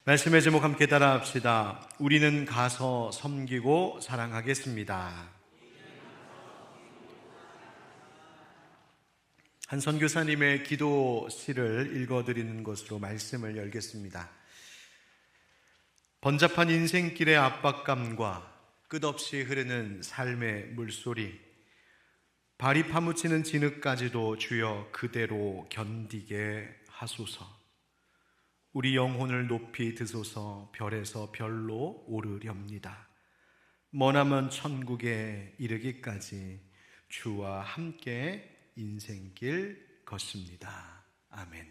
말씀의 제목 함께 따라합시다. 우리는 가서 섬기고 사랑하겠습니다. 한 선교사님의 기도시를 읽어드리는 것으로 말씀을 열겠습니다. 번잡한 인생길의 압박감과 끝없이 흐르는 삶의 물소리, 발이 파묻히는 진흙까지도 주여 그대로 견디게 하소서. 우리 영혼을 높이 드소서. 별에서 별로 오르렵니다. 머나먼 천국에 이르기까지 주와 함께 인생길 걷습니다. 아멘.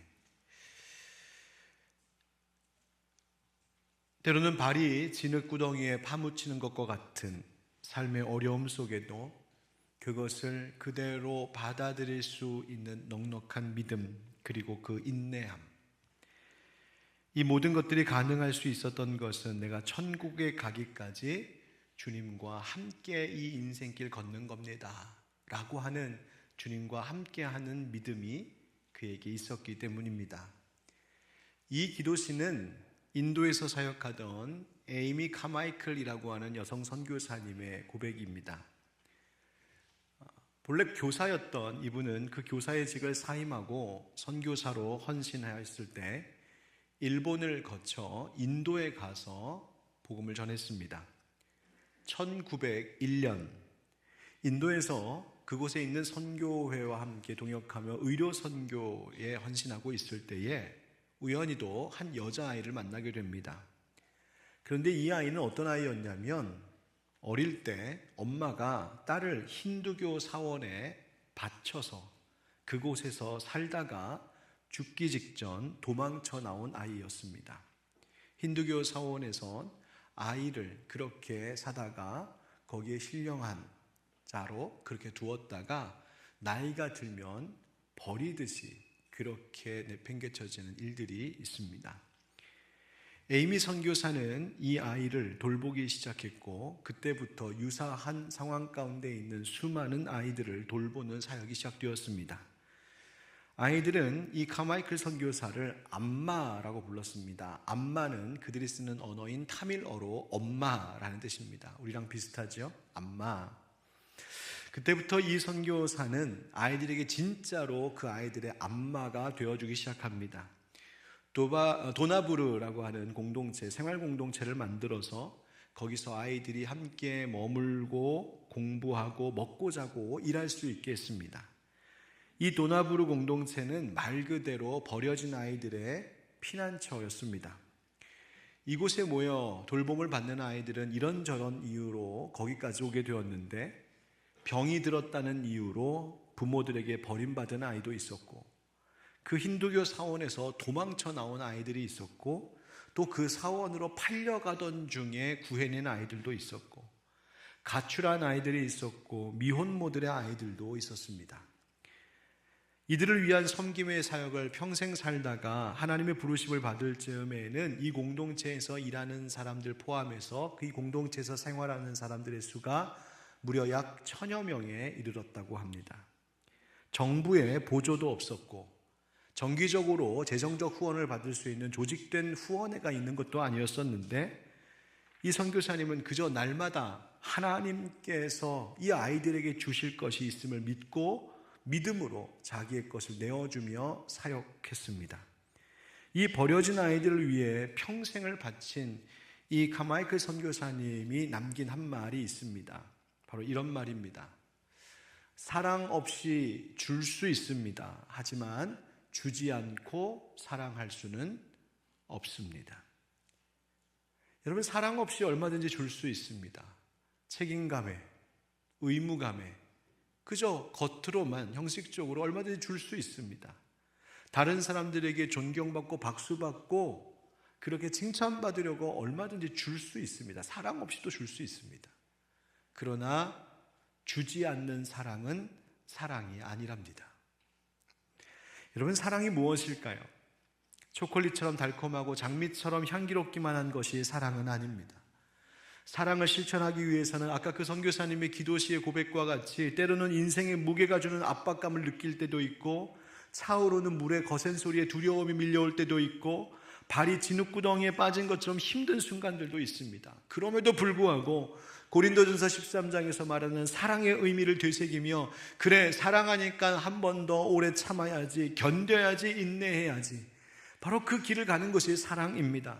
때로는 발이 진흙구덩이에 파묻히는 것과 같은 삶의 어려움 속에도 그것을 그대로 받아들일 수 있는 넉넉한 믿음, 그리고 그 인내함, 이 모든 것들이 가능할 수 있었던 것은 내가 천국에 가기까지 주님과 함께 이 인생길 걷는 겁니다 라고 하는, 주님과 함께하는 믿음이 그에게 있었기 때문입니다. 이 기도시는 인도에서 사역하던 에이미 카마이클이라고 하는 여성 선교사님의 고백입니다. 본래 교사였던 이분은 그 교사의 직을 사임하고 선교사로 헌신하였을 때 일본을 거쳐 인도에 가서 복음을 전했습니다. 1901년 인도에서 그곳에 있는 선교회와 함께 동역하며 의료 선교에 헌신하고 있을 때에 우연히도 한 여자아이를 만나게 됩니다. 그런데 이 아이는 어떤 아이였냐면, 어릴 때 엄마가 딸을 힌두교 사원에 바쳐서 그곳에서 살다가 죽기 직전 도망쳐 나온 아이였습니다. 힌두교 사원에선 아이를 그렇게 사다가 거기에 신령한 자로 그렇게 두었다가 나이가 들면 버리듯이 그렇게 내팽개쳐지는 일들이 있습니다. 에이미 선교사는 이 아이를 돌보기 시작했고, 그때부터 유사한 상황 가운데 있는 수많은 아이들을 돌보는 사역이 시작되었습니다. 아이들은 이 카마이클 선교사를 암마라고 불렀습니다. 암마는 그들이 쓰는 언어인 타밀어로 엄마라는 뜻입니다. 우리랑 비슷하죠? 암마. 그때부터 이 선교사는 아이들에게 진짜로 그 아이들의 암마가 되어주기 시작합니다. 도나부르라고 하는 공동체, 생활 공동체를 만들어서 거기서 아이들이 함께 머물고 공부하고 먹고 자고 일할 수 있게 했습니다. 이 도나부르 공동체는 말 그대로 버려진 아이들의 피난처였습니다. 이곳에 모여 돌봄을 받는 아이들은 이런저런 이유로 거기까지 오게 되었는데, 병이 들었다는 이유로 부모들에게 버림받은 아이도 있었고, 그 힌두교 사원에서 도망쳐 나온 아이들이 있었고, 또 그 사원으로 팔려가던 중에 구해낸 아이들도 있었고, 가출한 아이들이 있었고, 미혼모들의 아이들도 있었습니다. 이들을 위한 섬김의 사역을 평생 살다가 하나님의 부르심을 받을 즈음에는 이 공동체에서 일하는 사람들 포함해서 그 공동체에서 생활하는 사람들의 수가 무려 약 1000여 명에 이르렀다고 합니다. 정부의 보조도 없었고, 정기적으로 재정적 후원을 받을 수 있는 조직된 후원회가 있는 것도 아니었었는데, 이 선교사님은 그저 날마다 하나님께서 이 아이들에게 주실 것이 있음을 믿고 믿음으로 자기의 것을 내어주며 사역했습니다. 이 버려진 아이들을 위해 평생을 바친 이 카마이클 선교사님이 남긴 한 말이 있습니다. 바로 이런 말입니다. 사랑 없이 줄 수 있습니다. 하지만 주지 않고 사랑할 수는 없습니다. 여러분, 사랑 없이 얼마든지 줄 수 있습니다. 책임감에, 의무감에, 그저 겉으로만 형식적으로 얼마든지 줄 수 있습니다. 다른 사람들에게 존경받고 박수받고 그렇게 칭찬받으려고 얼마든지 줄 수 있습니다. 사랑 없이도 줄 수 있습니다. 그러나 주지 않는 사랑은 사랑이 아니랍니다. 여러분, 사랑이 무엇일까요? 초콜릿처럼 달콤하고 장미처럼 향기롭기만 한 것이 사랑은 아닙니다. 사랑을 실천하기 위해서는 아까 그 선교사님의 기도시의 고백과 같이 때로는 인생의 무게가 주는 압박감을 느낄 때도 있고, 차오르는 물의 거센 소리에 두려움이 밀려올 때도 있고, 발이 진흙구덩이에 빠진 것처럼 힘든 순간들도 있습니다. 그럼에도 불구하고 고린도전서 13장에서 말하는 사랑의 의미를 되새기며, 그래, 사랑하니까 한 번 더 오래 참아야지, 견뎌야지, 인내해야지, 바로 그 길을 가는 것이 사랑입니다.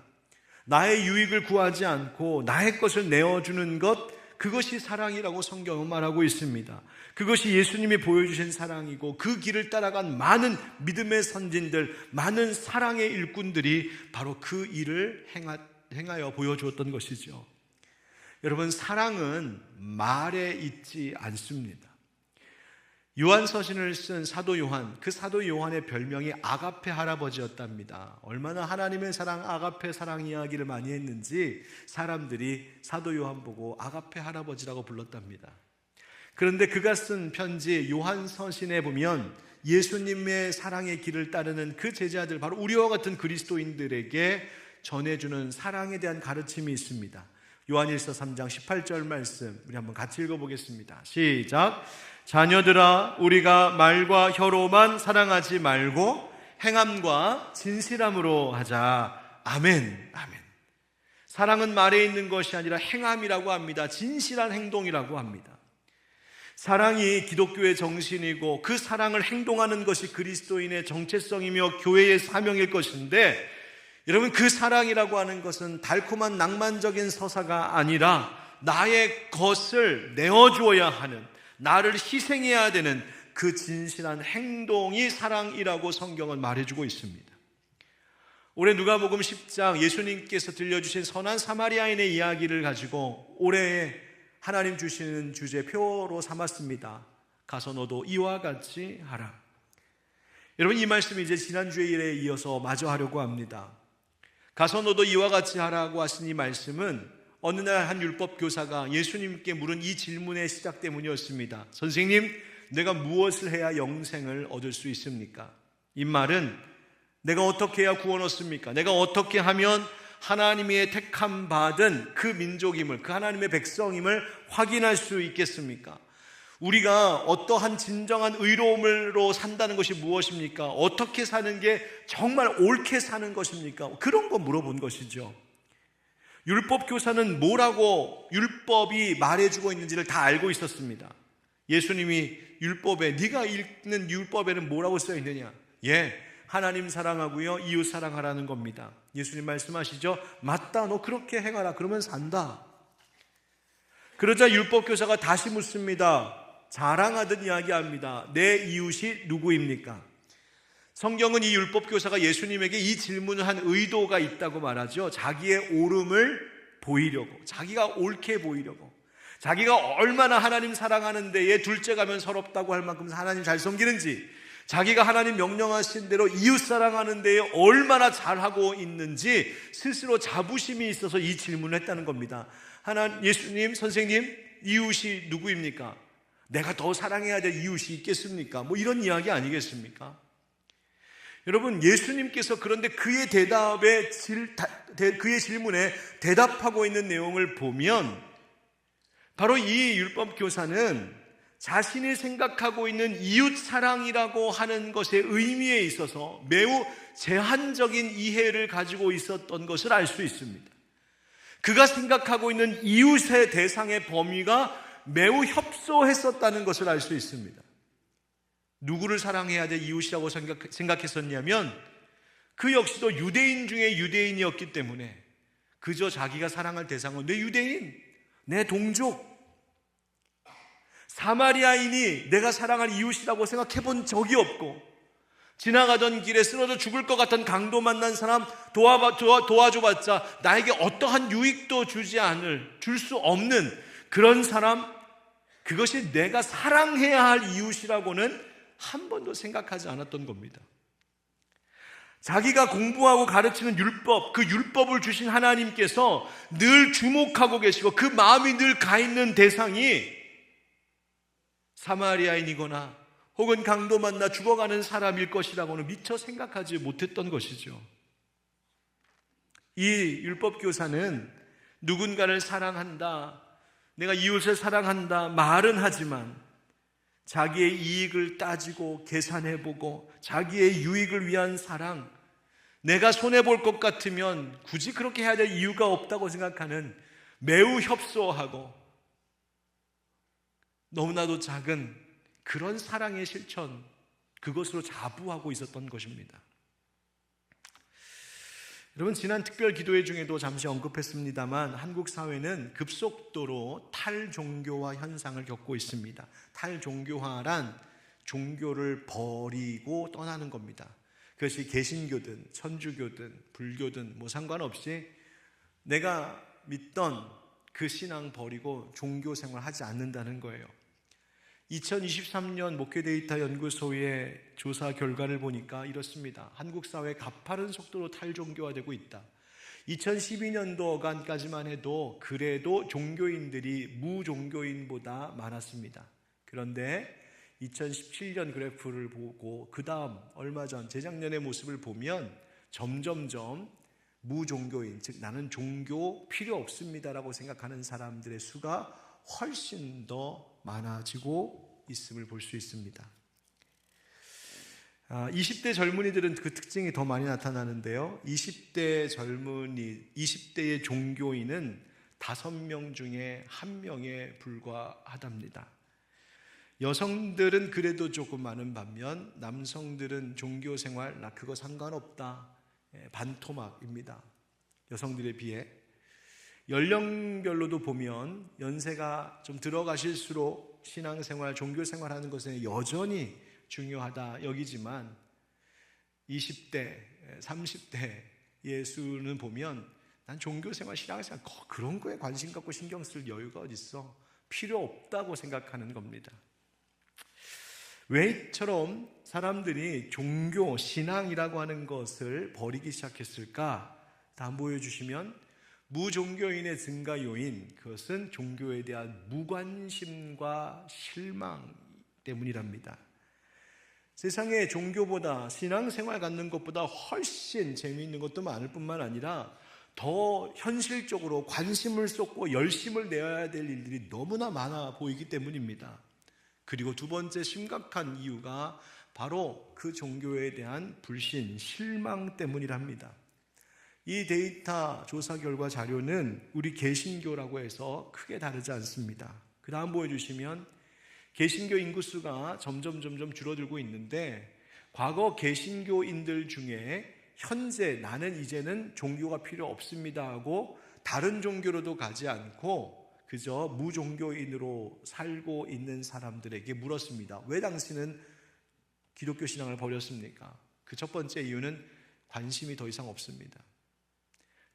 나의 유익을 구하지 않고 나의 것을 내어주는 것, 그것이 사랑이라고 성경은 말하고 있습니다. 그것이 예수님이 보여주신 사랑이고, 그 길을 따라간 많은 믿음의 선진들, 많은 사랑의 일꾼들이 바로 그 일을 행하여 보여주었던 것이죠. 여러분, 사랑은 말에 있지 않습니다. 요한서신을 쓴 사도 요한, 그 사도 요한의 별명이 아가페 할아버지였답니다. 얼마나 하나님의 사랑, 아가페 사랑 이야기를 많이 했는지 사람들이 사도 요한 보고 아가페 할아버지라고 불렀답니다. 그런데 그가 쓴 편지 요한서신에 보면 예수님의 사랑의 길을 따르는 그 제자들, 바로 우리와 같은 그리스도인들에게 전해주는 사랑에 대한 가르침이 있습니다. 요한일서 3장 18절 말씀, 우리 한번 같이 읽어보겠습니다. 시작. 자녀들아, 우리가 말과 혀로만 사랑하지 말고 행함과 진실함으로 하자. 아멘. 아멘. 사랑은 말에 있는 것이 아니라 행함이라고 합니다. 진실한 행동이라고 합니다. 사랑이 기독교의 정신이고, 그 사랑을 행동하는 것이 그리스도인의 정체성이며 교회의 사명일 것인데, 여러분, 그 사랑이라고 하는 것은 달콤한 낭만적인 서사가 아니라 나의 것을 내어주어야 하는, 나를 희생해야 되는 그 진실한 행동이 사랑이라고 성경은 말해주고 있습니다. 올해 누가복음 10장 예수님께서 들려주신 선한 사마리아인의 이야기를 가지고 올해 하나님 주시는 주제 표로 삼았습니다. 가서 너도 이와 같이 하라. 여러분, 이 말씀이 이제 지난주의 일에 이어서 마저 하려고 합니다. 가서 너도 이와 같이 하라고 하신 이 말씀은 어느 날 한 율법 교사가 예수님께 물은 이 질문의 시작 때문이었습니다. 선생님, 내가 무엇을 해야 영생을 얻을 수 있습니까? 이 말은 내가 어떻게 해야 구원 얻습니까? 내가 어떻게 하면 하나님의 택함 받은 그 민족임을, 그 하나님의 백성임을 확인할 수 있겠습니까? 우리가 어떠한 진정한 의로움으로 산다는 것이 무엇입니까? 어떻게 사는 게 정말 옳게 사는 것입니까? 그런 거 물어본 것이죠. 율법 교사는 뭐라고 율법이 말해주고 있는지를 다 알고 있었습니다. 예수님이 율법에, 네가 읽는 율법에는 뭐라고 써 있느냐? 하나님 사랑하고요, 이웃 사랑하라는 겁니다. 예수님 말씀하시죠. 맞다, 너 그렇게 행하라, 그러면 산다. 그러자 율법 교사가 다시 묻습니다. 자랑하듯 이야기합니다. 내 이웃이 누구입니까? 성경은 이 율법 교사가 예수님에게 이 질문을 한 의도가 있다고 말하죠. 자기의 옳음을 보이려고, 자기가 옳게 보이려고, 자기가 얼마나 하나님 사랑하는 데에 둘째 가면 서럽다고 할 만큼 하나님 잘 섬기는지, 자기가 하나님 명령하신 대로 이웃 사랑하는 데에 얼마나 잘하고 있는지 스스로 자부심이 있어서 이 질문을 했다는 겁니다. 예수님, 선생님, 이웃이 누구입니까? 내가 더 사랑해야 될 이웃이 있겠습니까? 뭐 이런 이야기 아니겠습니까? 여러분, 예수님께서 그런데 그의 질문에 대답하고 있는 내용을 보면 바로 이 율법 교사는 자신이 생각하고 있는 이웃 사랑이라고 하는 것의 의미에 있어서 매우 제한적인 이해를 가지고 있었던 것을 알 수 있습니다. 그가 생각하고 있는 이웃의 대상의 범위가 매우 협소했었다는 것을 알 수 있습니다. 누구를 사랑해야 될 이웃이라고 생각했었냐면 그 역시도 유대인 중에 유대인이었기 때문에 그저 자기가 사랑할 대상은 내 유대인, 내 동족, 사마리아인이 내가 사랑할 이웃이라고 생각해 본 적이 없고, 지나가던 길에 쓰러져 죽을 것 같은 강도 만난 사람 도와줘봤자 나에게 어떠한 유익도 줄 수 없는 그런 사람, 그것이 내가 사랑해야 할 이웃이라고는 한 번도 생각하지 않았던 겁니다. 자기가 공부하고 가르치는 율법, 그 율법을 주신 하나님께서 늘 주목하고 계시고 그 마음이 늘 가 있는 대상이 사마리아인이거나 혹은 강도 만나 죽어가는 사람일 것이라고는 미처 생각하지 못했던 것이죠. 이 율법 교사는 누군가를 사랑한다, 내가 이웃을 사랑한다 말은 하지만 자기의 이익을 따지고 계산해보고 자기의 유익을 위한 사랑, 내가 손해볼 것 같으면 굳이 그렇게 해야 될 이유가 없다고 생각하는 매우 협소하고 너무나도 작은 그런 사랑의 실천, 그것으로 자부하고 있었던 것입니다. 여러분, 지난 특별 기도회 중에도 잠시 언급했습니다만 한국 사회는 급속도로 탈종교화 현상을 겪고 있습니다. 탈종교화란 종교를 버리고 떠나는 겁니다. 그것이 개신교든 천주교든 불교든 상관없이 내가 믿던 그 신앙 버리고 종교 생활하지 않는다는 거예요. 2023년 목회데이터 연구소의 조사 결과를 보니까 이렇습니다. 한국 사회 가파른 속도로 탈종교화되고 있다. 2012년도간까지만 해도 그래도 종교인들이 무종교인보다 많았습니다. 그런데 2017년 그래프를 보고 그 다음 얼마 전 재작년의 모습을 보면 점점점 무종교인, 즉 나는 종교 필요 없습니다라고 생각하는 사람들의 수가 훨씬 더 많아지고 있음을 볼 수 있습니다. 20대 젊은이들은 그 특징이 더 많이 나타나는데요. 20대의 종교인은 5명 중에 1명에 불과하답니다. 여성들은 그래도 조금 많은 반면 남성들은 종교 생활 나 그거 상관없다, 반토막입니다. 여성들에 비해. 연령별로도 보면 연세가 좀 들어가실수록 신앙생활, 종교생활 하는 것은 여전히 중요하다 여기지만 20대, 30대의 수는 보면 난 종교생활, 신앙생활 그런 거에 관심 갖고 신경 쓸 여유가 어디 있어? 필요 없다고 생각하는 겁니다. 왜 이처럼 사람들이 종교, 신앙이라고 하는 것을 버리기 시작했을까? 다 보여주시면 무종교인의 증가 요인, 그것은 종교에 대한 무관심과 실망 때문이랍니다. 세상에 종교보다 신앙생활 갖는 것보다 훨씬 재미있는 것도 많을 뿐만 아니라 더 현실적으로 관심을 쏟고 열심을 내어야 될 일들이 너무나 많아 보이기 때문입니다. 그리고 두 번째 심각한 이유가 바로 그 종교에 대한 불신, 실망 때문이랍니다. 이 데이터 조사 결과 자료는 우리 개신교라고 해서 크게 다르지 않습니다. 그 다음 보여주시면 개신교 인구수가 점점 줄어들고 있는데 과거 개신교인들 중에 현재 나는 이제는 종교가 필요 없습니다 하고 다른 종교로도 가지 않고 그저 무종교인으로 살고 있는 사람들에게 물었습니다. 왜 당신은 기독교 신앙을 버렸습니까? 그 첫 번째 이유는 관심이 더 이상 없습니다.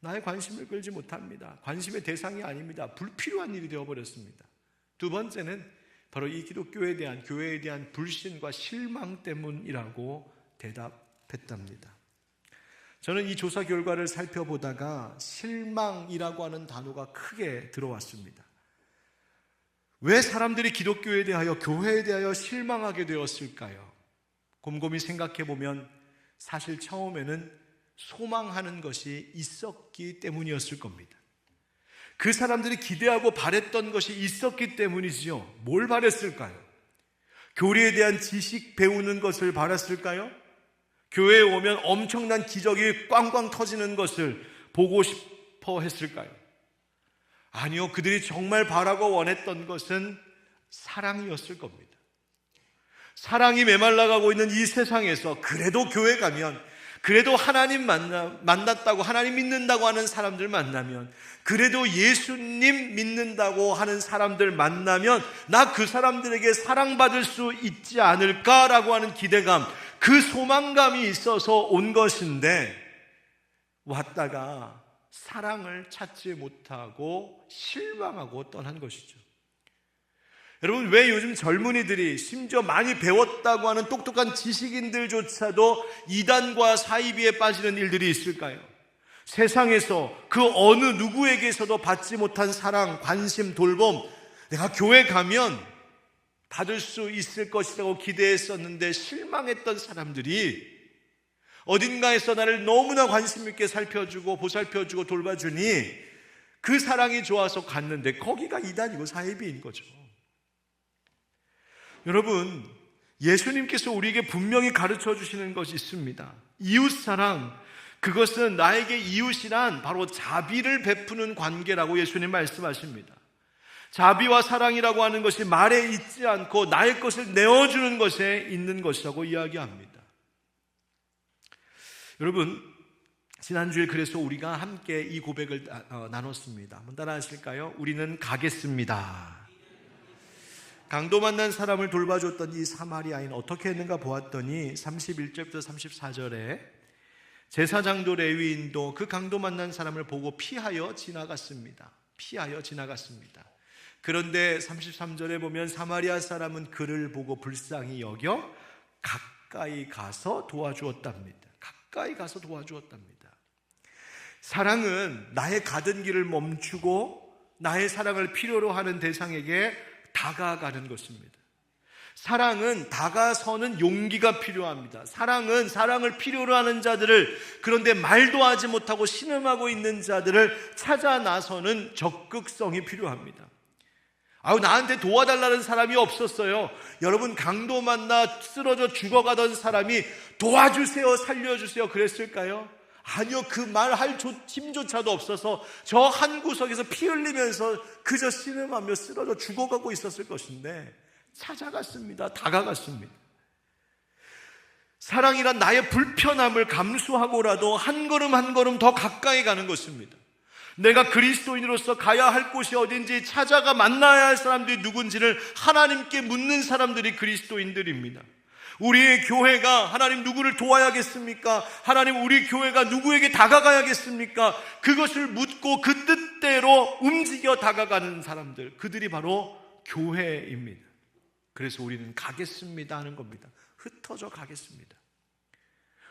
나의 관심을 끌지 못합니다. 관심의 대상이 아닙니다. 불필요한 일이 되어버렸습니다. 두 번째는 바로 이 기독교에 대한, 교회에 대한 불신과 실망 때문이라고 대답했답니다. 저는 이 조사 결과를 살펴보다가 실망이라고 하는 단어가 크게 들어왔습니다. 왜 사람들이 기독교에 대하여, 교회에 대하여 실망하게 되었을까요? 곰곰이 생각해 보면 사실 처음에는 소망하는 것이 있었기 때문이었을 겁니다. 그 사람들이 기대하고 바랬던 것이 있었기 때문이지요. 뭘 바랬을까요? 교리에 대한 지식 배우는 것을 바랬을까요? 교회에 오면 엄청난 기적이 꽝꽝 터지는 것을 보고 싶어 했을까요? 아니요, 그들이 정말 바라고 원했던 것은 사랑이었을 겁니다. 사랑이 메말라가고 있는 이 세상에서 그래도 교회 가면, 그래도 하나님 만났다고, 하나님 믿는다고 하는 사람들 만나면, 그래도 예수님 믿는다고 하는 사람들 만나면 나 그 사람들에게 사랑받을 수 있지 않을까라고 하는 기대감, 그 소망감이 있어서 온 것인데 왔다가 사랑을 찾지 못하고 실망하고 떠난 것이죠. 여러분, 왜 요즘 젊은이들이 심지어 많이 배웠다고 하는 똑똑한 지식인들조차도 이단과 사이비에 빠지는 일들이 있을까요? 세상에서 그 어느 누구에게서도 받지 못한 사랑, 관심, 돌봄, 내가 교회 가면 받을 수 있을 것이라고 기대했었는데 실망했던 사람들이 어딘가에서 나를 너무나 관심 있게 살펴주고 보살펴주고 돌봐주니 그 사랑이 좋아서 갔는데 거기가 이단이고 사이비인 거죠. 여러분, 예수님께서 우리에게 분명히 가르쳐 주시는 것이 있습니다. 이웃사랑, 그것은 나에게 이웃이란 바로 자비를 베푸는 관계라고 예수님 말씀하십니다. 자비와 사랑이라고 하는 것이 말에 있지 않고 나의 것을 내어주는 것에 있는 것이라고 이야기합니다. 여러분, 지난주에 그래서 우리가 함께 이 고백을 나눴습니다. 한번 따라 하실까요? 우리는 가겠습니다. 강도 만난 사람을 돌봐줬던 이 사마리아인은 어떻게 했는가 보았더니 31절부터 34절에 제사장도 레위인도 그 강도 만난 사람을 보고 피하여 지나갔습니다. 그런데 33절에 보면 사마리아 사람은 그를 보고 불쌍히 여겨 가까이 가서 도와주었답니다. 사랑은 나의 가던 길을 멈추고 나의 사랑을 필요로 하는 대상에게 다가가는 것입니다. 사랑은 다가서는 용기가 필요합니다. 사랑은 사랑을 필요로 하는 자들을, 그런데 말도 하지 못하고 신음하고 있는 자들을 찾아 나서는 적극성이 필요합니다. 나한테 도와달라는 사람이 없었어요. 여러분, 강도 만나 쓰러져 죽어가던 사람이 도와주세요, 살려주세요 그랬을까요? 아니요. 그 말 할 힘조차도 없어서 저 한 구석에서 피 흘리면서 그저 신음하며 쓰러져 죽어가고 있었을 것인데 찾아갔습니다. 다가갔습니다. 사랑이란 나의 불편함을 감수하고라도 한 걸음 한 걸음 더 가까이 가는 것입니다. 내가 그리스도인으로서 가야 할 곳이 어딘지 찾아가 만나야 할 사람들이 누군지를 하나님께 묻는 사람들이 그리스도인들입니다. 우리의 교회가 하나님 누구를 도와야겠습니까? 하나님 우리 교회가 누구에게 다가가야겠습니까? 그것을 묻고 그 뜻대로 움직여 다가가는 사람들, 그들이 바로 교회입니다. 그래서 우리는 가겠습니다 하는 겁니다. 흩어져 가겠습니다.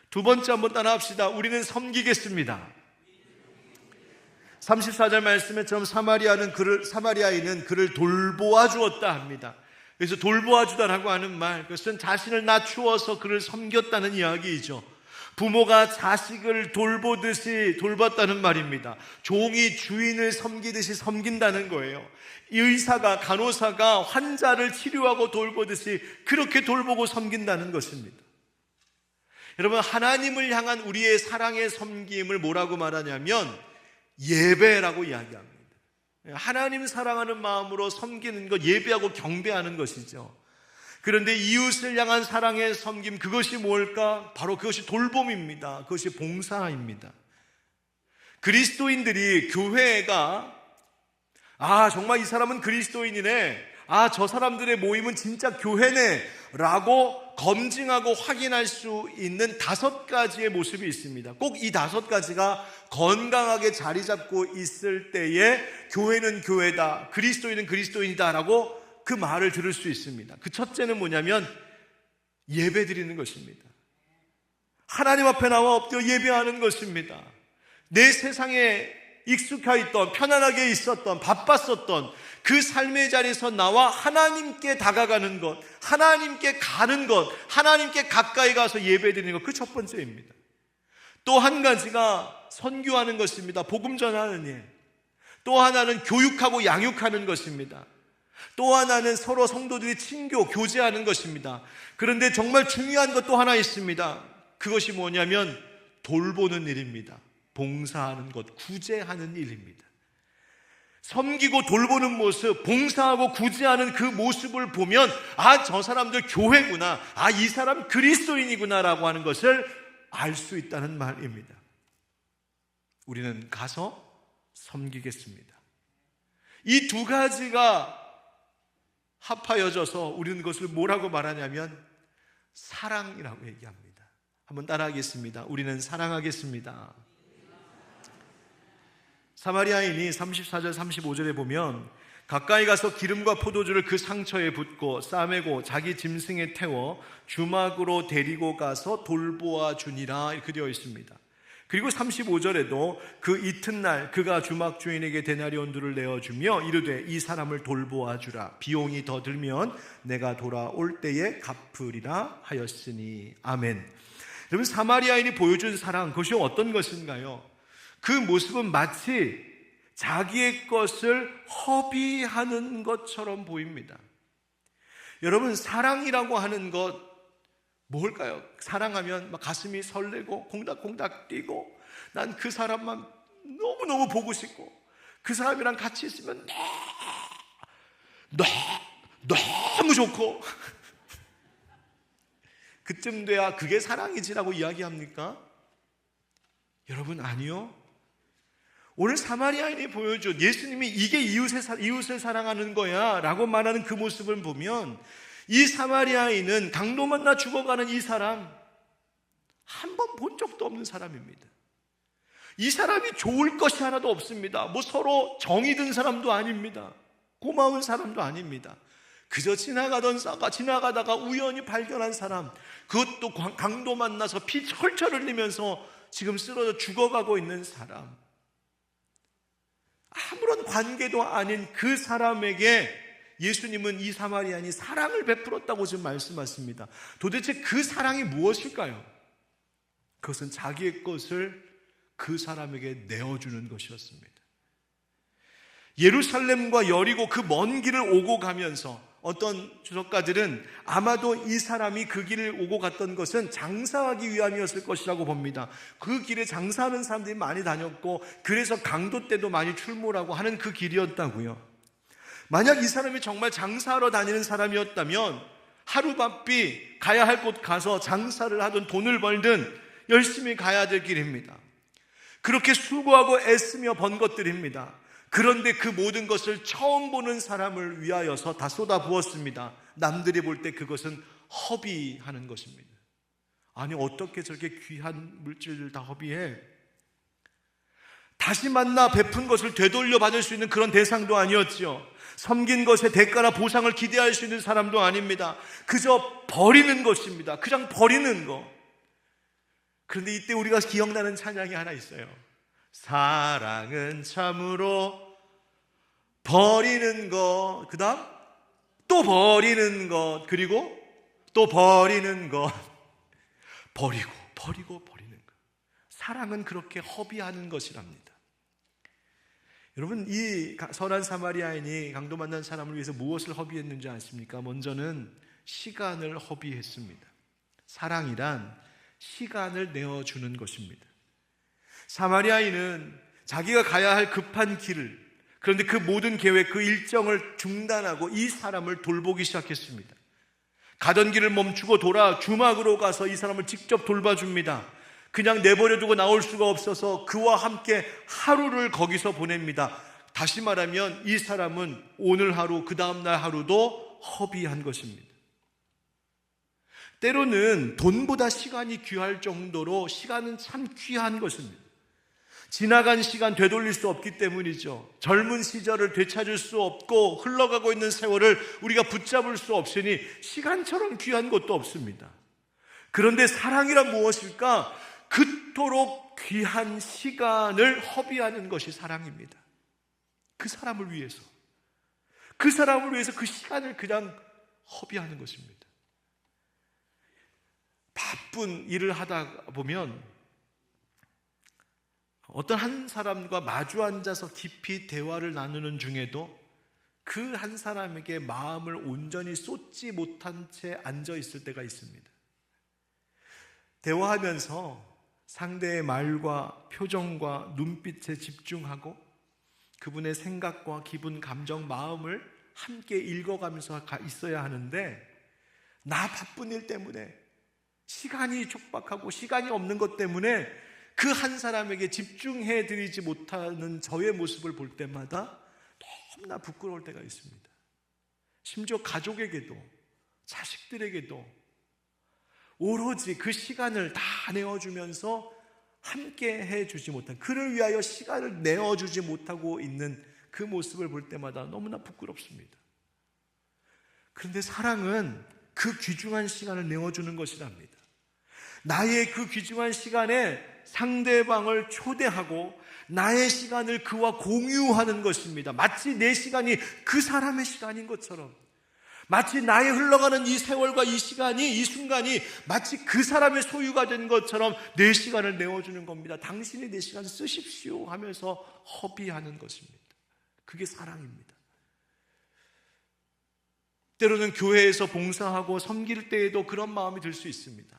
두 번째 한번 따라합시다. 우리는 섬기겠습니다. 34절 말씀에처럼 사마리아인은 그를 돌보아 주었다 합니다. 그래서 돌보아 주다라고 하는 말, 그것은 자신을 낮추어서 그를 섬겼다는 이야기이죠. 부모가 자식을 돌보듯이 돌봤다는 말입니다. 종이 주인을 섬기듯이 섬긴다는 거예요. 이 의사가, 간호사가 환자를 치료하고 돌보듯이 그렇게 돌보고 섬긴다는 것입니다. 여러분, 하나님을 향한 우리의 사랑의 섬김을 뭐라고 말하냐면 예배라고 이야기합니다. 하나님 사랑하는 마음으로 섬기는 것, 예배하고 경배하는 것이죠. 그런데 이웃을 향한 사랑의 섬김, 그것이 뭘까? 바로 그것이 돌봄입니다. 그것이 봉사입니다. 그리스도인들이, 교회가 정말 이 사람은 그리스도인이네, 저 사람들의 모임은 진짜 교회네 라고 검증하고 확인할 수 있는 5가지의 모습이 있습니다. 꼭 이 5가지가 건강하게 자리 잡고 있을 때에 교회는 교회다, 그리스도인은 그리스도인이다 라고 그 말을 들을 수 있습니다. 그 첫째는 뭐냐면 예배 드리는 것입니다. 하나님 앞에 나와 엎드려 예배하는 것입니다. 내 세상에 익숙해 있던, 편안하게 있었던, 바빴었던 그 삶의 자리에서 나와 하나님께 다가가는 것, 하나님께 가는 것, 하나님께 가까이 가서 예배드리는 것, 그 첫 번째입니다. 또 한 가지가 선교하는 것입니다. 복음 전하는 일. 또 하나는 교육하고 양육하는 것입니다. 또 하나는 서로 성도들이 친교, 교제하는 것입니다. 그런데 정말 중요한 것 또 하나 있습니다. 그것이 뭐냐면 돌보는 일입니다. 봉사하는 것, 구제하는 일입니다. 섬기고 돌보는 모습, 봉사하고 구제하는 그 모습을 보면 저 사람들 교회구나, 이 사람 그리스도인이구나 라고 하는 것을 알 수 있다는 말입니다. 우리는 가서 섬기겠습니다. 이 두 가지가 합하여져서 우리는 그것을 뭐라고 말하냐면 사랑이라고 얘기합니다. 한번 따라하겠습니다. 우리는 사랑하겠습니다. 사마리아인이 34절 35절에 보면 가까이 가서 기름과 포도주를 그 상처에 붓고 싸매고 자기 짐승에 태워 주막으로 데리고 가서 돌보아 주니라 이렇게 되어 있습니다. 그리고 35절에도 그 이튿날 그가 주막 주인에게 데나리온두를 내어주며 이르되 이 사람을 돌보아 주라. 비용이 더 들면 내가 돌아올 때에 갚으리라 하였으니. 아멘. 여러분, 사마리아인이 보여준 사랑, 그것이 어떤 것인가요? 그 모습은 마치 자기의 것을 허비하는 것처럼 보입니다. 여러분, 사랑이라고 하는 것 뭘까요? 사랑하면 막 가슴이 설레고 콩닥콩닥 뛰고 난 그 사람만 너무너무 보고 싶고 그 사람이랑 같이 있으면 너무 좋고 그쯤 돼야 그게 사랑이지라고 이야기합니까? 여러분, 아니요. 오늘 사마리아인이 보여준 예수님이 이게 이웃을 사랑하는 거야 라고 말하는 그 모습을 보면 이 사마리아인은 강도 만나 죽어가는 이 사람 한 번 본 적도 없는 사람입니다. 이 사람이 좋을 것이 하나도 없습니다. 뭐 서로 정이 든 사람도 아닙니다. 고마운 사람도 아닙니다. 그저 지나가다가 우연히 발견한 사람, 그것도 강도 만나서 피 철철 흘리면서 지금 쓰러져 죽어가고 있는 사람, 아무런 관계도 아닌 그 사람에게 예수님은 이 사마리아인이 사랑을 베풀었다고 지금 말씀하십니다. 도대체 그 사랑이 무엇일까요? 그것은 자기의 것을 그 사람에게 내어주는 것이었습니다. 예루살렘과 여리고 그 먼 길을 오고 가면서 어떤 주석가들은 아마도 이 사람이 그 길을 오고 갔던 것은 장사하기 위함이었을 것이라고 봅니다. 그 길에 장사하는 사람들이 많이 다녔고 그래서 강도 때도 많이 출몰하고 하는 그 길이었다고요. 만약 이 사람이 정말 장사하러 다니는 사람이었다면 하루바삐 가야 할 곳 가서 장사를 하든 돈을 벌든 열심히 가야 될 길입니다. 그렇게 수고하고 애쓰며 번 것들입니다. 그런데 그 모든 것을 처음 보는 사람을 위하여서 다 쏟아부었습니다. 남들이 볼 때 그것은 허비하는 것입니다. 아니, 어떻게 저렇게 귀한 물질을 다 허비해? 다시 만나 베푼 것을 되돌려 받을 수 있는 그런 대상도 아니었죠. 섬긴 것의 대가나 보상을 기대할 수 있는 사람도 아닙니다. 그저 버리는 것입니다. 그냥 버리는 거. 그런데 이때 우리가 기억나는 찬양이 하나 있어요. 사랑은 참으로 버리는 것, 그 다음 또 버리는 것, 그리고 또 버리는 것. 버리고 버리는 것. 사랑은 그렇게 허비하는 것이랍니다. 여러분, 이 선한 사마리아인이 강도 만난 사람을 위해서 무엇을 허비했는지 아십니까? 먼저는 시간을 허비했습니다. 사랑이란 시간을 내어주는 것입니다. 사마리아인은 자기가 가야 할 급한 길을, 그런데 그 모든 계획, 그 일정을 중단하고 이 사람을 돌보기 시작했습니다. 가던 길을 멈추고 돌아 주막으로 가서 이 사람을 직접 돌봐줍니다. 그냥 내버려두고 나올 수가 없어서 그와 함께 하루를 거기서 보냅니다. 다시 말하면 이 사람은 오늘 하루, 그 다음날 하루도 허비한 것입니다. 때로는 돈보다 시간이 귀할 정도로 시간은 참 귀한 것입니다. 지나간 시간 되돌릴 수 없기 때문이죠. 젊은 시절을 되찾을 수 없고 흘러가고 있는 세월을 우리가 붙잡을 수 없으니 시간처럼 귀한 것도 없습니다. 그런데 사랑이란 무엇일까? 그토록 귀한 시간을 허비하는 것이 사랑입니다. 그 사람을 위해서 그 시간을 그냥 허비하는 것입니다. 바쁜 일을 하다 보면 어떤 한 사람과 마주 앉아서 깊이 대화를 나누는 중에도 그 한 사람에게 마음을 온전히 쏟지 못한 채 앉아 있을 때가 있습니다. 대화하면서 상대의 말과 표정과 눈빛에 집중하고 그분의 생각과 기분, 감정, 마음을 함께 읽어가면서 있어야 하는데 나 바쁜 일 때문에 시간이 촉박하고 시간이 없는 것 때문에 그 한 사람에게 집중해 드리지 못하는 저의 모습을 볼 때마다 너무나 부끄러울 때가 있습니다. 심지어 가족에게도 자식들에게도 오로지 그 시간을 다 내어주면서 함께 해주지 못한, 그를 위하여 시간을 내어주지 못하고 있는 그 모습을 볼 때마다 너무나 부끄럽습니다. 그런데 사랑은 그 귀중한 시간을 내어주는 것이랍니다. 나의 그 귀중한 시간에 상대방을 초대하고 나의 시간을 그와 공유하는 것입니다. 마치 내 시간이 그 사람의 시간인 것처럼, 마치 나의 흘러가는 이 세월과 이 시간이, 이 순간이 마치 그 사람의 소유가 된 것처럼 내 시간을 내어주는 겁니다. 당신이 내 시간 쓰십시오 하면서 허비하는 것입니다. 그게 사랑입니다. 때로는 교회에서 봉사하고 섬길 때에도 그런 마음이 들 수 있습니다.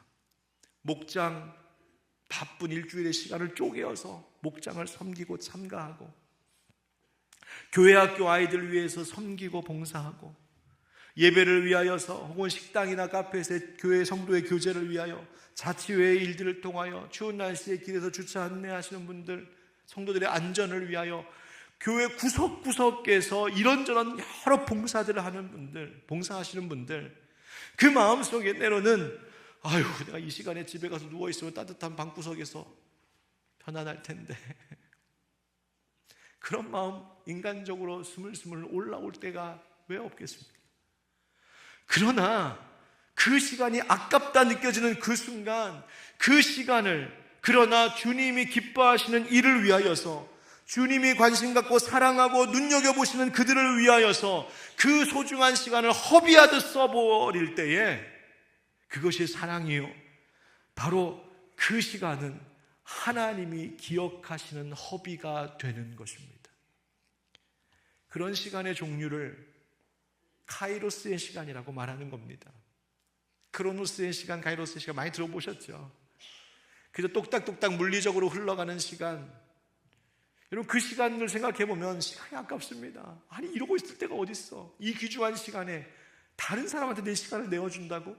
목장 바쁜 일주일의 시간을 쪼개어서 목장을 섬기고 참가하고, 교회 학교 아이들을 위해서 섬기고 봉사하고, 예배를 위하여서 혹은 식당이나 카페에서 교회 성도의 교제를 위하여, 자치회의 일들을 통하여, 추운 날씨에 길에서 주차 안내하시는 분들, 성도들의 안전을 위하여 교회 구석구석에서 이런저런 여러 봉사들을 하는 분들, 봉사하시는 분들, 그 마음속에 때로는 아유, 내가 이 시간에 집에 가서 누워있으면 따뜻한 방구석에서 편안할 텐데, 그런 마음 인간적으로 스물스물 올라올 때가 왜 없겠습니까? 그러나 그 시간이 아깝다 느껴지는 그 순간, 그 시간을, 그러나 주님이 기뻐하시는 일을 위하여서, 주님이 관심 갖고 사랑하고 눈여겨보시는 그들을 위하여서 그 소중한 시간을 허비하듯 써버릴 때에 그것이 사랑이요, 바로 그 시간은 하나님이 기억하시는 허비가 되는 것입니다. 그런 시간의 종류를 카이로스의 시간이라고 말하는 겁니다. 크로노스의 시간, 카이로스의 시간 많이 들어보셨죠? 그저 똑딱똑딱 물리적으로 흘러가는 시간, 여러분 그 시간을 생각해보면 시간이 아깝습니다. 아니 이러고 있을 때가 어딨어. 이 귀중한 시간에 다른 사람한테 내 시간을 내어준다고?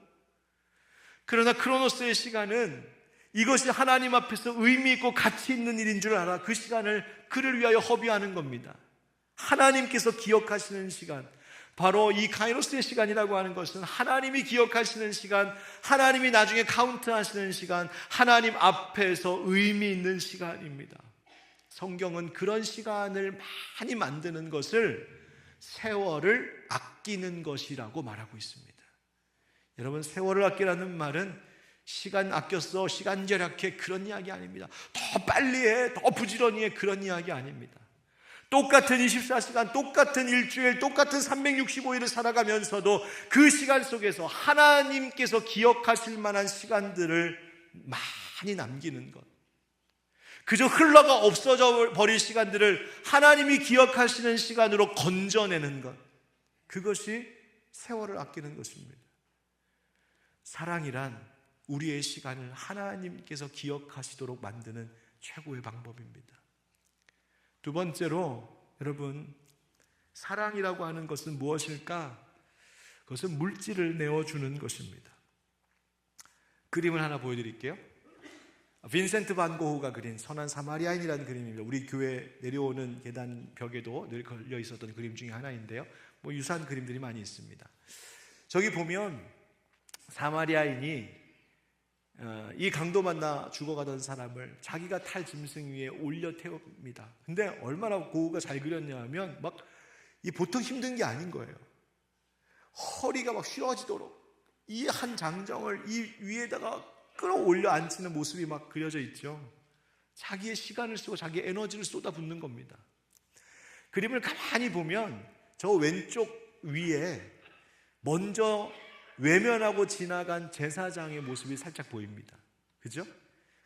그러나 크로노스의 시간은 이것이 하나님 앞에서 의미 있고 가치 있는 일인 줄 알아 그 시간을 그를 위하여 허비하는 겁니다. 하나님께서 기억하시는 시간, 바로 이 카이로스의 시간이라고 하는 것은 하나님이 기억하시는 시간, 하나님이 나중에 카운트하시는 시간, 하나님 앞에서 의미 있는 시간입니다. 성경은 그런 시간을 많이 만드는 것을 세월을 아끼는 것이라고 말하고 있습니다. 여러분, 세월을 아끼라는 말은 시간 아꼈어, 시간 절약해, 그런 이야기 아닙니다. 더 빨리 해, 더 부지런히 해, 그런 이야기 아닙니다. 똑같은 24시간, 똑같은 일주일, 똑같은 365일을 살아가면서도 그 시간 속에서 하나님께서 기억하실 만한 시간들을 많이 남기는 것, 그저 흘러가 없어져 버릴 시간들을 하나님이 기억하시는 시간으로 건져내는 것, 그것이 세월을 아끼는 것입니다. 사랑이란 우리의 시간을 하나님께서 기억하시도록 만드는 최고의 방법입니다. 두 번째로, 여러분, 사랑이라고 하는 것은 무엇일까? 그것은 물질을 내어주는 것입니다. 그림을 하나 보여드릴게요. 빈센트 반 고흐가 그린 선한 사마리아인이라는 그림입니다. 우리 교회 내려오는 계단 벽에도 늘 걸려 있었던 그림 중에 하나인데요. 유사한 그림들이 많이 있습니다. 저기 보면 사마리아인이 이 강도 만나 죽어가던 사람을 자기가 탈 짐승 위에 올려 태웁니다. 근데 얼마나 고흐가 잘 그렸냐 하면 이 보통 힘든 게 아닌 거예요. 허리가 막 휘어지도록 이 한 장정을 이 위에다가 끌어올려 앉히는 모습이 막 그려져 있죠. 자기의 시간을 쓰고 자기의 에너지를 쏟아붓는 겁니다. 그림을 가만히 보면 저 왼쪽 위에 먼저 외면하고 지나간 제사장의 모습이 살짝 보입니다. 그죠?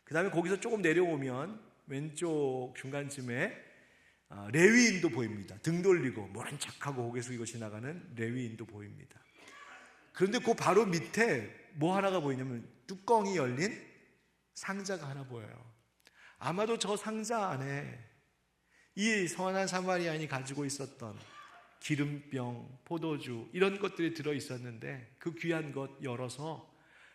그 다음에 거기서 조금 내려오면 왼쪽 중간쯤에 레위인도 보입니다. 등 돌리고 모른 척하고 고개 숙이고 지나가는 레위인도 보입니다. 그런데 그 바로 밑에 뭐 하나가 보이냐면 뚜껑이 열린 상자가 하나 보여요. 아마도 저 상자 안에 이 선한 사마리아인이 가지고 있었던 기름병, 포도주 이런 것들이 들어있었는데 그 귀한 것 열어서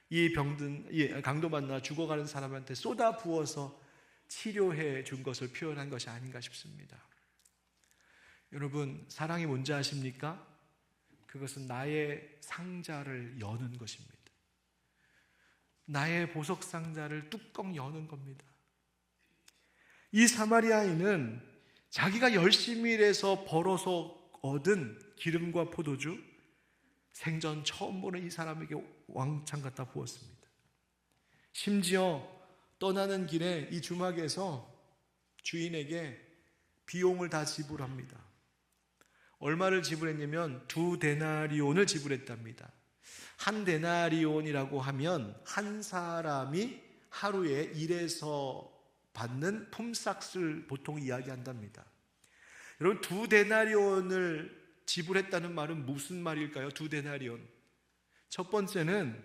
이 병든, 강도 만나 죽어가는 사람한테 쏟아 부어서 치료해 준 것을 표현한 것이 아닌가 싶습니다. 여러분, 사랑이 뭔지 아십니까? 그것은 나의 상자를 여는 것입니다. 나의 보석 상자를 뚜껑 여는 겁니다. 이 사마리아인은 자기가 열심히 일해서 벌어서 얻은 기름과 포도주, 생전 처음 보는 이 사람에게 왕창 갖다 부었습니다. 심지어 떠나는 길에 이 주막에서 주인에게 비용을 다 지불합니다. 얼마를 지불했냐면 2데나리온을 지불했답니다. 1데나리온이라고 하면 한 사람이 하루에 일해서 받는 품삯을 보통 이야기한답니다. 여러분, 2데나리온을 지불했다는 말은 무슨 말일까요? 2데나리온. 첫 번째는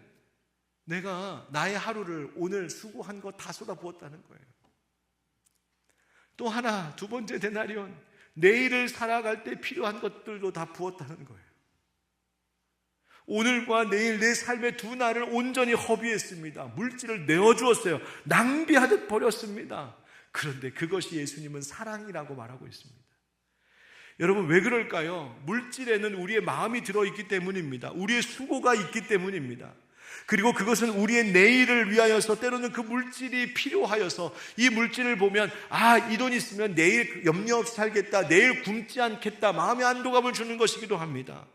내가 나의 하루를 오늘 수고한 거 다 쏟아부었다는 거예요. 또 하나, 두 번째 데나리온, 내일을 살아갈 때 필요한 것들도 다 부었다는 거예요. 오늘과 내일 내 삶의 두 날을 온전히 허비했습니다. 물질을 내어주었어요. 낭비하듯 버렸습니다. 그런데 그것이 예수님은 사랑이라고 말하고 있습니다. 여러분, 왜 그럴까요? 물질에는 우리의 마음이 들어있기 때문입니다. 우리의 수고가 있기 때문입니다. 그리고 그것은 우리의 내일을 위하여서, 때로는 그 물질이 필요하여서 이 물질을 보면 이 돈 있으면 내일 염려 없이 살겠다, 내일 굶지 않겠다, 마음의 안도감을 주는 것이기도 합니다.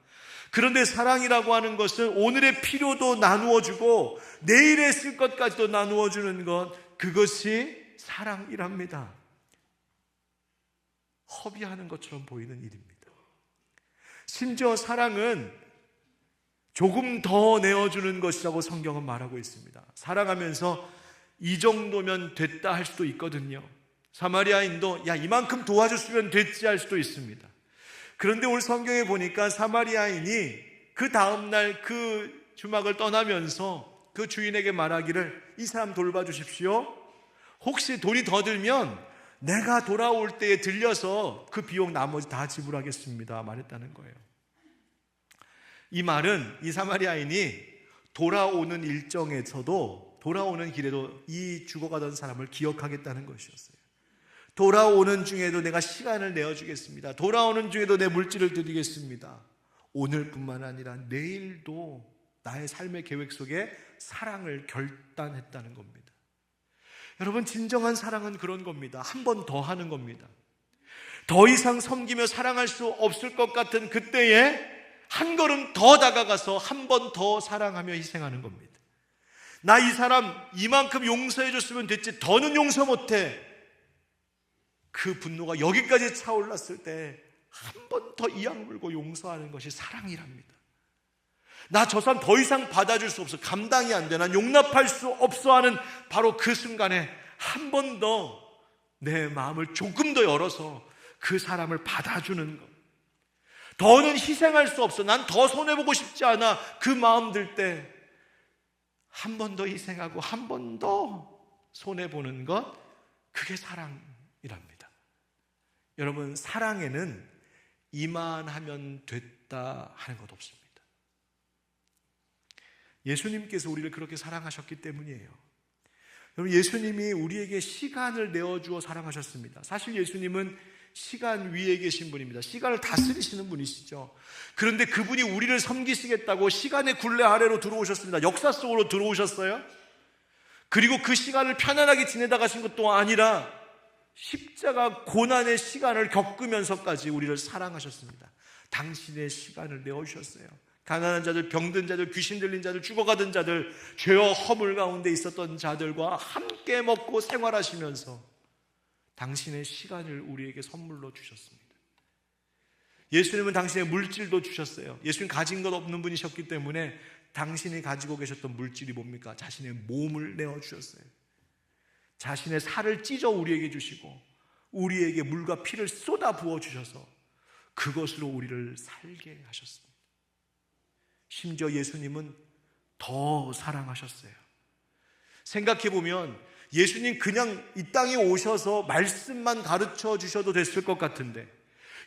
그런데 사랑이라고 하는 것은 오늘의 필요도 나누어주고 내일에 쓸 것까지도 나누어주는 것, 그것이 사랑이랍니다. 허비하는 것처럼 보이는 일입니다. 심지어 사랑은 조금 더 내어주는 것이라고 성경은 말하고 있습니다. 사랑하면서 이 정도면 됐다 할 수도 있거든요. 사마리아인도 이만큼 도와줬으면 됐지 할 수도 있습니다. 그런데 오늘 성경에 보니까 사마리아인이 그 다음날 그 주막을 떠나면서 그 주인에게 말하기를, 이 사람 돌봐주십시오. 혹시 돈이 더 들면 내가 돌아올 때에 들려서 그 비용 나머지 다 지불하겠습니다 말했다는 거예요. 이 말은 이 사마리아인이 돌아오는 일정에서도, 돌아오는 길에도 이 죽어가던 사람을 기억하겠다는 것이었어요. 돌아오는 중에도 내가 시간을 내어주겠습니다. 돌아오는 중에도 내 물질을 드리겠습니다. 오늘뿐만 아니라 내일도 나의 삶의 계획 속에 사랑을 결단했다는 겁니다. 여러분, 진정한 사랑은 그런 겁니다. 한 번 더 하는 겁니다. 더 이상 섬기며 사랑할 수 없을 것 같은 그때에 한 걸음 더 다가가서 한 번 더 사랑하며 희생하는 겁니다. 나 이 사람 이만큼 용서해 줬으면 됐지 더는 용서 못해. 그 분노가 여기까지 차올랐을 때 한 번 더 이악 물고 용서하는 것이 사랑이랍니다. 나 저 사람 더 이상 받아줄 수 없어, 감당이 안 돼, 난 용납할 수 없어 하는 바로 그 순간에 한 번 더 내 마음을 조금 더 열어서 그 사람을 받아주는 것. 더는 희생할 수 없어, 난 더 손해보고 싶지 않아, 그 마음 들 때 한 번 더 희생하고 한 번 더 손해보는 것, 그게 사랑이랍니다. 여러분, 사랑에는 이만하면 됐다 하는 것 없습니다. 예수님께서 우리를 그렇게 사랑하셨기 때문이에요. 여러분, 예수님이 우리에게 시간을 내어주어 사랑하셨습니다. 사실 예수님은 시간 위에 계신 분입니다. 시간을 다스리시는 분이시죠. 그런데 그분이 우리를 섬기시겠다고 시간의 굴레 아래로 들어오셨습니다. 역사 속으로 들어오셨어요. 그리고 그 시간을 편안하게 지내다 가신 것도 아니라 십자가 고난의 시간을 겪으면서까지 우리를 사랑하셨습니다. 당신의 시간을 내어주셨어요. 가난한 자들, 병든 자들, 귀신 들린 자들, 죽어가던 자들, 죄와 허물 가운데 있었던 자들과 함께 먹고 생활하시면서 당신의 시간을 우리에게 선물로 주셨습니다. 예수님은 당신의 물질도 주셨어요. 예수님 가진 것 없는 분이셨기 때문에 당신이 가지고 계셨던 물질이 뭡니까? 자신의 몸을 내어주셨어요. 자신의 살을 찢어 우리에게 주시고 우리에게 물과 피를 쏟아 부어 주셔서 그것으로 우리를 살게 하셨습니다. 심지어 예수님은 더 사랑하셨어요. 생각해보면 예수님 그냥 이 땅에 오셔서 말씀만 가르쳐 주셔도 됐을 것 같은데,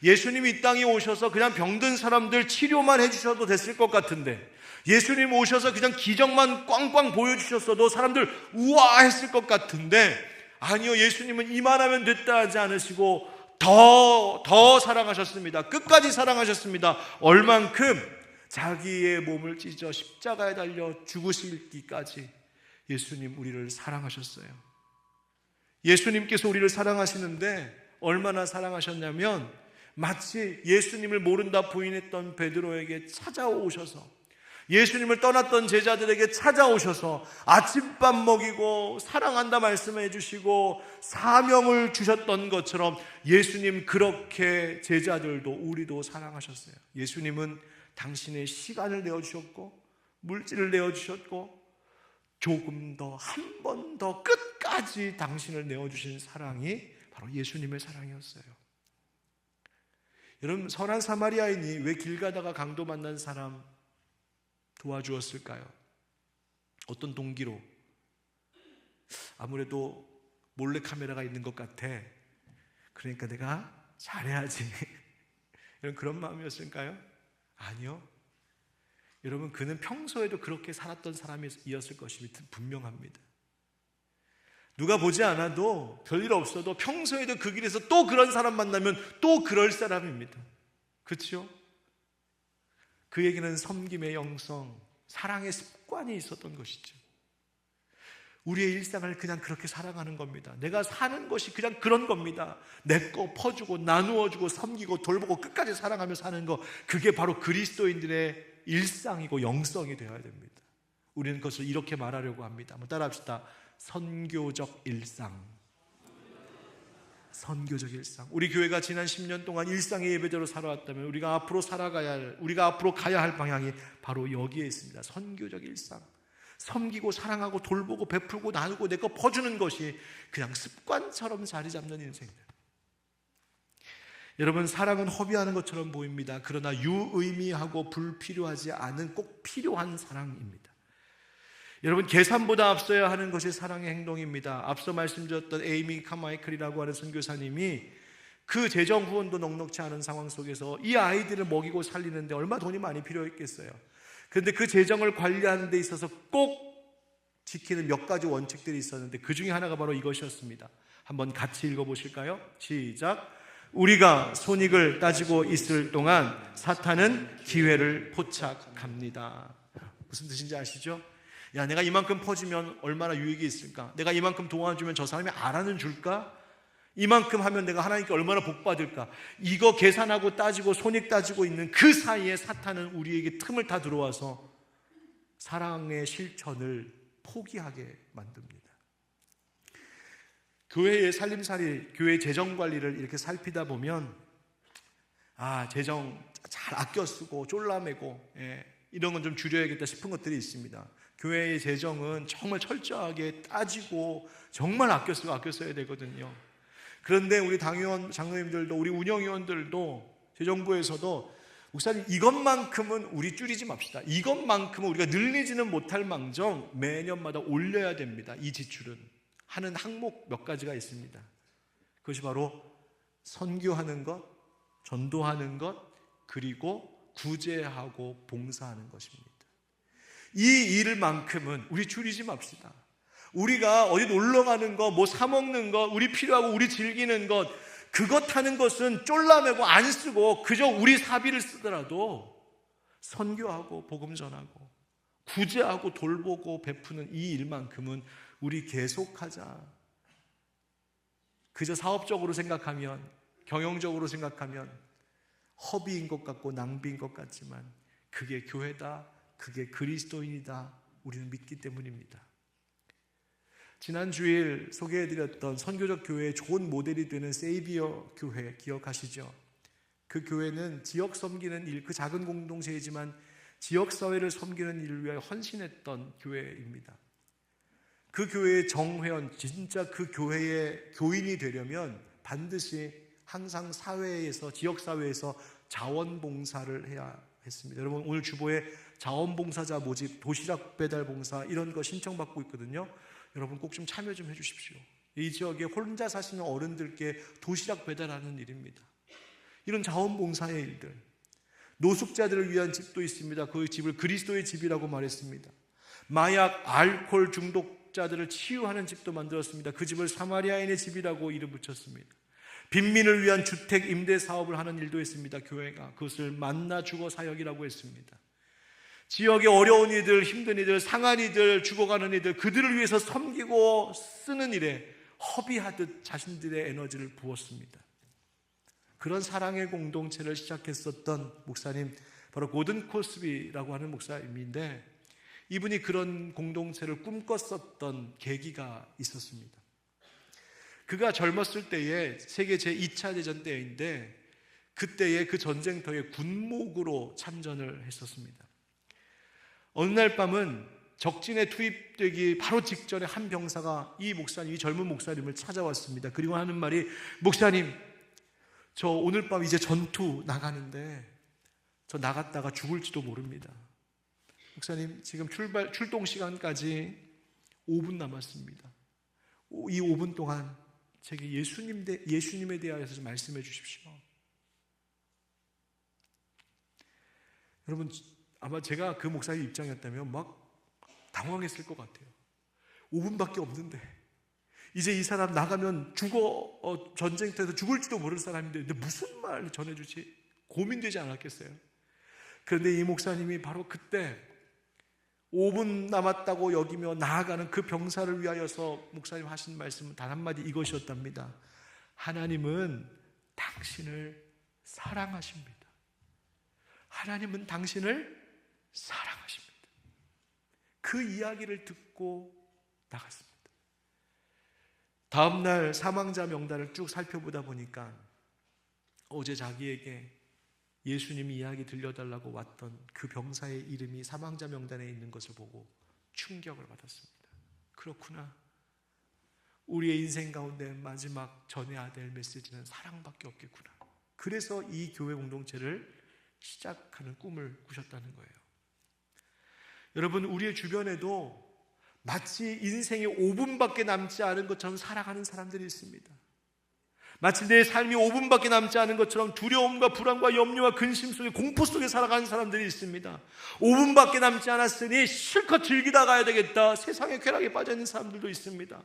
예수님이 이 땅에 오셔서 그냥 병든 사람들 치료만 해주셔도 됐을 것 같은데, 예수님 오셔서 그냥 기적만 꽝꽝 보여주셨어도 사람들 우아했을 것 같은데, 아니요, 예수님은 이만하면 됐다 하지 않으시고 더 사랑하셨습니다. 끝까지 사랑하셨습니다. 얼만큼? 자기의 몸을 찢어 십자가에 달려 죽으시기까지 예수님 우리를 사랑하셨어요. 예수님께서 우리를 사랑하시는데 얼마나 사랑하셨냐면, 마치 예수님을 모른다 부인했던 베드로에게 찾아오셔서, 예수님을 떠났던 제자들에게 찾아오셔서 아침밥 먹이고 사랑한다 말씀해 주시고 사명을 주셨던 것처럼 예수님 그렇게 제자들도 우리도 사랑하셨어요. 예수님은 당신의 시간을 내어주셨고 물질을 내어주셨고 조금 더, 한 번 더 끝까지 당신을 내어주신 사랑이 바로 예수님의 사랑이었어요. 여러분, 선한 사마리아인이 왜 길 가다가 강도 만난 사람 도와주었을까요? 어떤 동기로? 아무래도 몰래 카메라가 있는 것 같아. 그러니까 내가 잘해야지. 이런 그런 마음이었을까요? 아니요. 여러분, 그는 평소에도 그렇게 살았던 사람이었을 것이 분명합니다. 누가 보지 않아도 별일 없어도 평소에도 그 길에서 또 그런 사람 만나면 또 그럴 사람입니다. 그렇죠? 그에게는 섬김의 영성, 사랑의 습관이 있었던 것이죠. 우리의 일상을 그냥 그렇게 살아가는 겁니다. 내가 사는 것이 그냥 그런 겁니다. 내 거 퍼주고 나누어주고 섬기고 돌보고 끝까지 사랑하며 사는 거, 그게 바로 그리스도인들의 일상이고 영성이 되어야 됩니다. 우리는 그것을 이렇게 말하려고 합니다. 한번 따라합시다. 선교적 일상. 선교적 일상. 우리 교회가 지난 10년 동안 일상의 예배대로 살아왔다면 우리가 앞으로 우리가 앞으로 가야 할 방향이 바로 여기에 있습니다. 선교적 일상. 섬기고 사랑하고 돌보고 베풀고 나누고 내 거 퍼주는 것이 그냥 습관처럼 자리 잡는 인생입니다. 여러분, 사랑은 허비하는 것처럼 보입니다. 그러나 유의미하고 불필요하지 않은 꼭 필요한 사랑입니다. 여러분, 계산보다 앞서야 하는 것이 사랑의 행동입니다. 앞서 말씀드렸던 에이미 카마이클이라고 하는 선교사님이 그 재정 후원도 넉넉치 않은 상황 속에서 이 아이들을 먹이고 살리는데 얼마 돈이 많이 필요했겠어요. 그런데 그 재정을 관리하는 데 있어서 꼭 지키는 몇 가지 원칙들이 있었는데 그 중에 하나가 바로 이것이었습니다. 한번 같이 읽어보실까요? 시작. 우리가 손익을 따지고 있을 동안 사탄은 기회를 포착합니다. 무슨 뜻인지 아시죠? 야, 내가 이만큼 퍼주면 얼마나 유익이 있을까? 내가 이만큼 도와주면 저 사람이 알아는 줄까? 이만큼 하면 내가 하나님께 얼마나 복 받을까? 이거 계산하고 따지고 손익 따지고 있는 그 사이에 사탄은 우리에게 틈을 타 들어와서 사랑의 실천을 포기하게 만듭니다. 교회의 살림살이, 교회 재정 관리를 이렇게 살피다 보면 재정 잘 아껴 쓰고 쫄라매고 이런 건 좀 줄여야겠다 싶은 것들이 있습니다. 교회의 재정은 정말 철저하게 따지고 정말 아껴 써야 되거든요. 그런데 우리 당의원, 장로님들도 우리 운영위원들도 재정부에서도 목사님, 이것만큼은 우리 줄이지 맙시다. 이것만큼은 우리가 늘리지는 못할 망정 매년마다 올려야 됩니다. 이 지출은 하는 항목 몇 가지가 있습니다. 그것이 바로 선교하는 것, 전도하는 것, 그리고 구제하고 봉사하는 것입니다. 이 일만큼은 우리 줄이지 맙시다. 우리가 어디 놀러 가는 거, 뭐 사 먹는 거, 우리 필요하고 우리 즐기는 것, 그것 하는 것은 쫄라매고 안 쓰고 그저 우리 사비를 쓰더라도 선교하고 복음 전하고 구제하고 돌보고 베푸는 이 일만큼은 우리 계속하자. 그저 사업적으로 생각하면, 경영적으로 생각하면 허비인 것 같고 낭비인 것 같지만 그게 교회다, 그게 그리스도인이다, 우리는 믿기 때문입니다. 지난 주일 소개해드렸던 선교적 교회의 좋은 모델이 되는 세이비어 교회 기억하시죠? 그 교회는 지역 섬기는 일, 그 작은 공동체이지만 지역사회를 섬기는 일을 위하여 헌신했던 교회입니다. 그 교회의 정회원, 진짜 그 교회의 교인이 되려면 반드시 항상 사회에서, 지역사회에서 자원봉사를 해야 했습니다. 여러분, 오늘 주보에 자원봉사자 모집, 도시락 배달 봉사 이런 거 신청받고 있거든요. 여러분 꼭 좀 참여 좀 해주십시오. 이 지역에 혼자 사시는 어른들께 도시락 배달하는 일입니다. 이런 자원봉사의 일들. 노숙자들을 위한 집도 있습니다. 그 집을 그리스도의 집이라고 말했습니다. 마약, 알코올 중독자들을 치유하는 집도 만들었습니다. 그 집을 사마리아인의 집이라고 이름 붙였습니다. 빈민을 위한 주택 임대 사업을 하는 일도 했습니다. 교회가 그것을 만나 주거 사역이라고 했습니다. 지역의 어려운 이들, 힘든 이들, 상한 이들, 죽어가는 이들, 그들을 위해서 섬기고 쓰는 일에 허비하듯 자신들의 에너지를 부었습니다. 그런 사랑의 공동체를 시작했었던 목사님, 바로 고든 코스비라고 하는 목사님인데, 이분이 그런 공동체를 꿈꿨었던 계기가 있었습니다. 그가 젊었을 때에 세계 제2차 대전 때인데, 그때에 그 전쟁터에 군목으로 참전을 했었습니다. 어느 날 밤은 적진에 투입되기 바로 직전에 한 병사가 이 목사님, 이 젊은 목사님을 찾아왔습니다. 그리고 하는 말이, 목사님, 저 오늘 밤 이제 전투 나가는데 저 나갔다가 죽을지도 모릅니다. 목사님 지금 출동 시간까지 5분 남았습니다. 이 5분 동안 제게 예수님에 대하여서 좀 말씀해 주십시오. 여러분, 아마 제가 그 목사의 입장이었다면 막 당황했을 것 같아요. 5분밖에 없는데 이제 이 사람 나가면 전쟁터에서 죽을지도 모를 사람인데 근데 무슨 말 전해주지? 고민되지 않았겠어요? 그런데 이 목사님이 바로 그때 5분 남았다고 여기며 나아가는 그 병사를 위하여서 목사님 하신 말씀은 단 한마디 이것이었답니다. 하나님은 당신을 사랑하십니다. 하나님은 당신을 사랑하십니다. 그 이야기를 듣고 나갔습니다. 다음날 사망자 명단을 쭉 살펴보다 보니까 어제 자기에게 예수님이 이야기 들려달라고 왔던 그 병사의 이름이 사망자 명단에 있는 것을 보고 충격을 받았습니다. 그렇구나. 우리의 인생 가운데 마지막 전해야 될 메시지는 사랑밖에 없겠구나. 그래서 이 교회 공동체를 시작하는 꿈을 꾸셨다는 거예요. 여러분, 우리의 주변에도 마치 인생이 5분밖에 남지 않은 것처럼 살아가는 사람들이 있습니다. 마치 내 삶이 5분밖에 남지 않은 것처럼 두려움과 불안과 염려와 근심 속에 공포 속에 살아가는 사람들이 있습니다. 5분밖에 남지 않았으니 실컷 즐기다 가야 되겠다. 세상의 쾌락에 빠져 있는 사람들도 있습니다.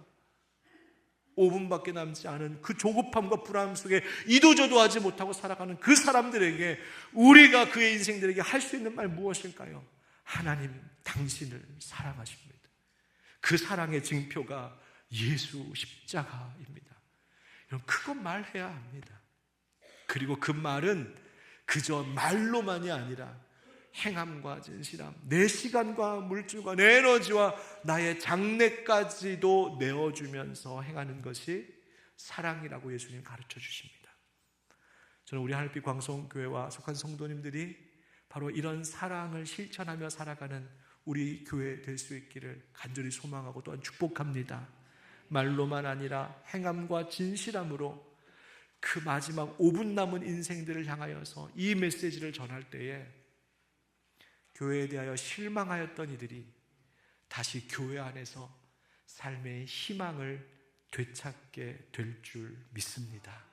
5분밖에 남지 않은 그 조급함과 불안 속에 이도저도 하지 못하고 살아가는 그 사람들에게 우리가 그의 인생들에게 할 수 있는 말 무엇일까요? 하나님 당신을 사랑하십니다. 그 사랑의 증표가 예수 십자가입니다. 여러분, 그것 말해야 합니다. 그리고 그 말은 그저 말로만이 아니라 행함과 진실함, 내 시간과 물질과 내 에너지와 나의 장래까지도 내어주면서 행하는 것이 사랑이라고 예수님 가르쳐 주십니다. 저는 우리 하늘빛 광성교회와 속한 성도님들이 바로 이런 사랑을 실천하며 살아가는 우리 교회 될 수 있기를 간절히 소망하고 또한 축복합니다. 말로만 아니라 행함과 진실함으로 그 마지막 5분 남은 인생들을 향하여서 이 메시지를 전할 때에 교회에 대하여 실망하였던 이들이 다시 교회 안에서 삶의 희망을 되찾게 될 줄 믿습니다.